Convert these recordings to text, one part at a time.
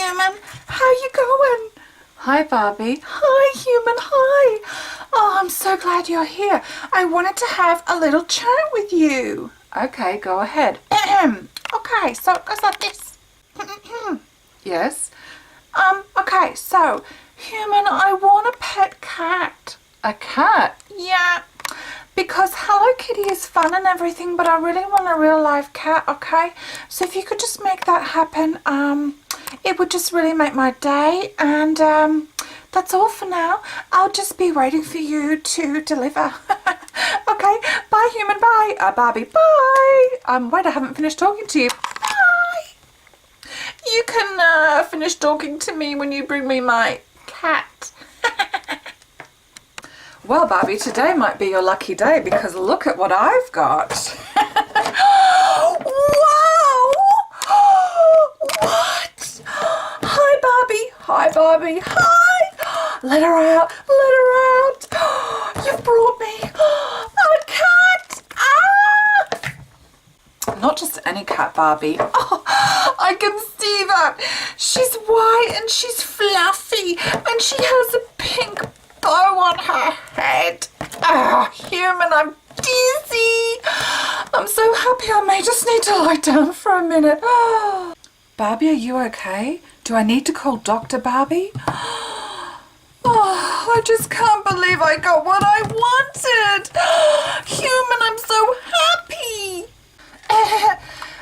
Human. How you going? Hi, Barbie. Hi, Human. Hi. Oh, I'm so glad you're here. I wanted to have a little chat with you. Okay, go ahead. Okay, so it goes like this. Yes? Okay, so, Human, I want a pet cat. A cat? Yeah, because Hello Kitty is fun and everything, but I really want a real live cat, okay? So if you could just make that happen, it would just really make my day, and that's all for now. I'll just be waiting for you to deliver. Okay, bye Human, bye. Barbie, bye. Wait, I haven't finished talking to you. Bye. You can finish talking to me when you bring me my cat. Well, Barbie, today might be your lucky day because look at what I've got. Wow! What? Hi, Barbie. Hi, Barbie. Hi. Let her out. Let her out. You've brought me a cat. Ah! Not just any cat, Barbie. Oh, I can see that. She's white and she's fluffy and she has a pink bow on her head. Ah, Human, I'm dizzy. I'm so happy I may just need to lie down for a minute. Barbie, are you okay? Do I need to call Dr. Barbie? Oh, I just can't believe I got what I wanted. Human, I'm so happy.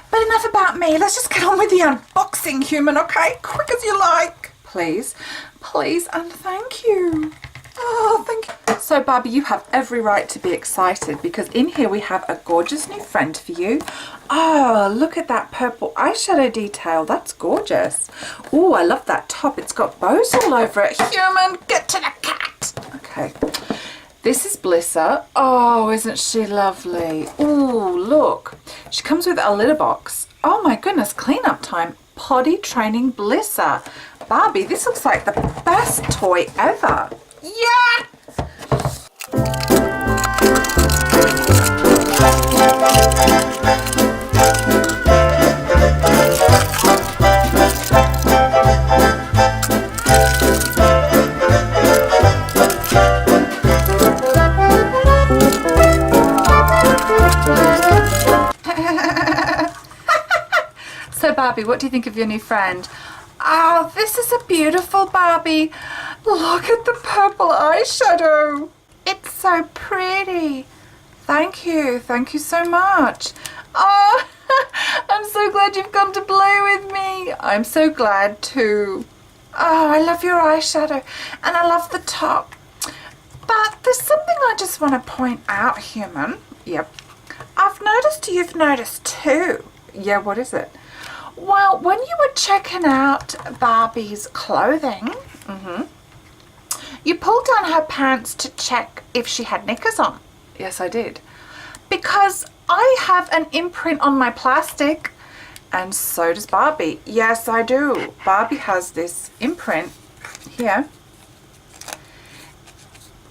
But enough about me. Let's just get on with the unboxing, Human, okay? Quick as you like. Please. Please and thank you. Oh, thank you. So, Barbie, you have every right to be excited because in here we have a gorgeous new friend for you. Oh, look at that purple eyeshadow detail. That's gorgeous. Oh, I love that top. It's got bows all over it. Human, get to the cat. Okay. This is Blissa. Oh, isn't she lovely? Oh, look. She comes with a litter box. Oh my goodness, cleanup time. Potty training Blissa. Barbie, this looks like the best toy ever. Yeah! So, Barbie, what do you think of your new friend? Oh, this is a beautiful Barbie. Look at the purple eyeshadow. It's so pretty. Thank you. Thank you so much. Oh, I'm so glad you've come to play with me. I'm so glad too. Oh, I love your eyeshadow and I love the top. But there's something I just want to point out, Human. Yep. I've noticed you've noticed too. Yeah, what is it? Well, when you were checking out Barbie's clothing, you pulled down her pants to check if she had knickers on. Yes, I did. Because I have an imprint on my plastic. And so does Barbie. Yes, I do. Barbie has this imprint here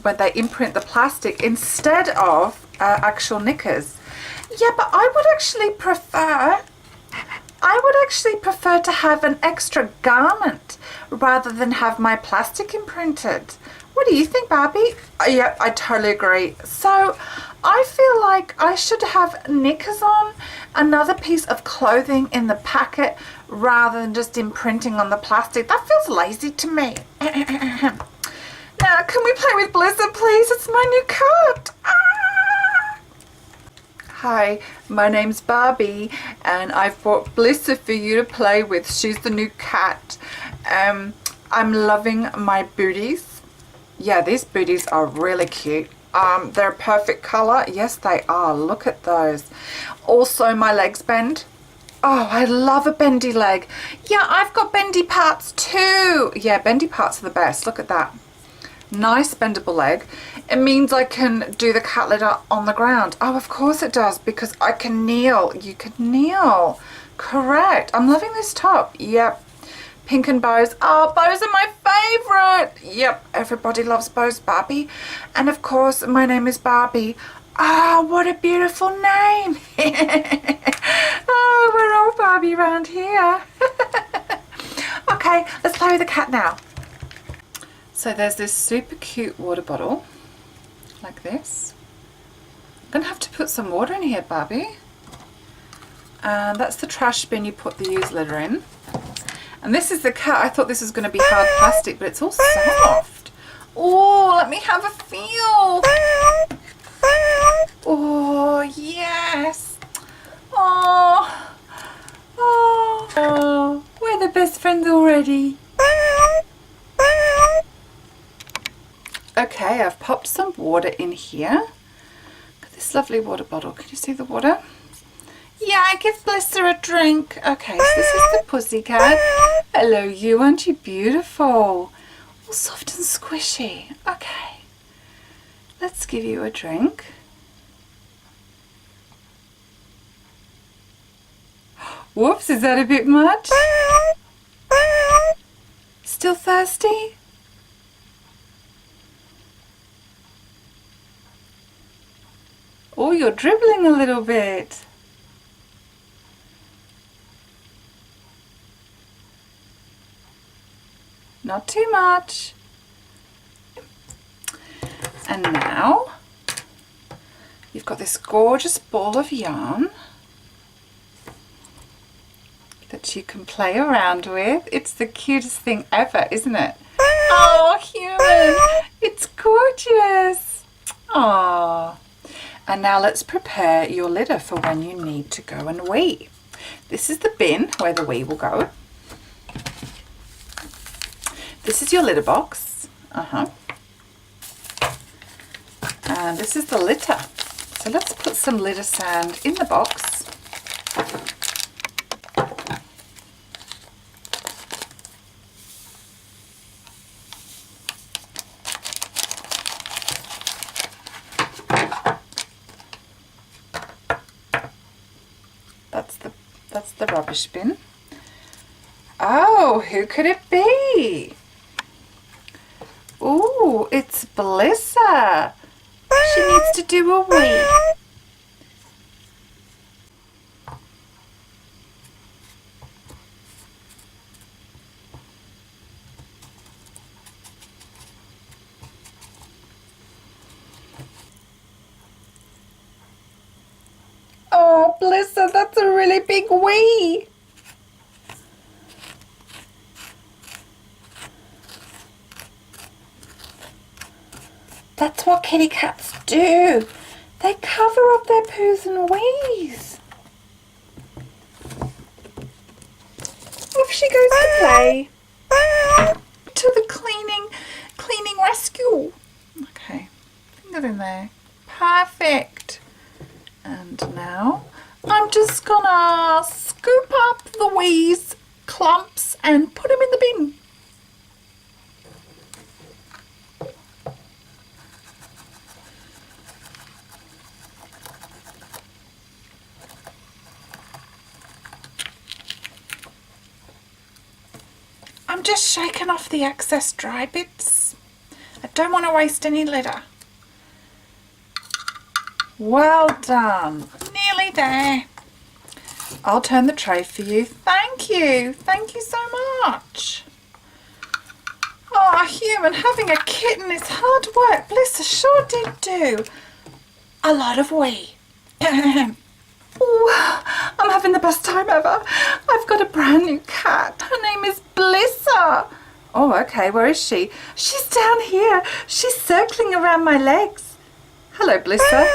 where they imprint the plastic instead of actual knickers. Yeah, but I would actually prefer to have an extra garment rather than have my plastic imprinted. What do you think, Barbie? Yeah, I totally agree. So I feel like I should have knickers on, another piece of clothing in the packet rather than just imprinting on the plastic. That feels lazy to me. Now, can we play with Blissa, please? It's my new cat. Ah! Hi, my name's Barbie and I've brought Blissa for you to play with. She's the new cat. I'm loving my booties. Yeah, these booties are really cute. They're a perfect colour. Yes, they are. Look at those. Also, my legs bend. Oh, I love a bendy leg. Yeah, I've got bendy parts too. Yeah, bendy parts are the best. Look at that. Nice bendable leg. It means I can do the cat litter on the ground. Oh, of course it does, because I can kneel. You can kneel. Correct. I'm loving this top. Yep. Pink and bows. Oh, bows are my favourite. Yep, everybody loves bows, Barbie. And of course, my name is Barbie. Ah, what a beautiful name. Oh, we're all Barbie around here. Okay, Okay, let's play with the cat now. So there's this super cute water bottle, like this. I'm going to have to put some water in here, Barbie. And that's the trash bin you put the used litter in. And this is the cat. I thought this was going to be hard plastic, but it's all soft. Oh, let me have a feel. Oh, yes. Oh, oh, we're the best friends already. Okay, I've popped some water in here. Look at this lovely water bottle. Can you see the water? Yeah, I give Blissa a drink. Okay, so this is the pussycat. Hello, you. Aren't you beautiful? All soft and squishy. Okay. Let's give you a drink. Whoops, is that a bit much? Still thirsty? Oh, you're dribbling a little bit. Not too much. And now you've got this gorgeous ball of yarn that you can play around with. It's the cutest thing ever, isn't it? Oh, human, it's gorgeous. Oh. And now let's prepare your litter for when you need to go and wee. This is the bin where the wee will go. This is your litter box. And this is the litter. So let's put some litter sand in the box. That's the rubbish bin. Oh, who could it be? Ooh, it's Blissa. She needs to do a wee. Oh, Blissa, that's a really big wee. That's what kitty cats do. They cover up their poos and wees. Off she goes to play. To the cleaning rescue. Okay, finger in there. Perfect. And now I'm just gonna scoop up the wees clumps and put them in the bin. I'm just shaking off the excess dry bits. I don't want to waste any litter. Well done. Nearly there. I'll turn the tray for you. Thank you. Thank you so much. Oh, human, having a kitten is hard work. Blissa sure did do a lot of wee. Ooh, I'm having the best time ever. I've got a brand new cat. Her name is Blissa. Oh, okay. Where is she? She's down here. She's circling around my legs. Hello, Blissa.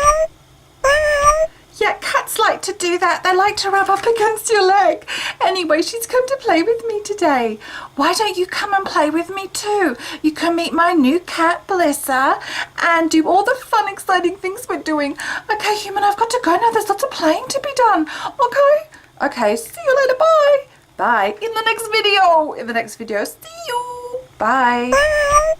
Yeah, cats like to do that. They like to rub up against your leg. Anyway, she's come to play with me today. Why don't you come and play with me too? You can meet my new cat, Blissa, and do all the fun, exciting things we're doing. Okay, human, I've got to go now. There's lots of playing to be done. Okay? Okay, see you later. Bye. Bye. In the next video. See you. Bye.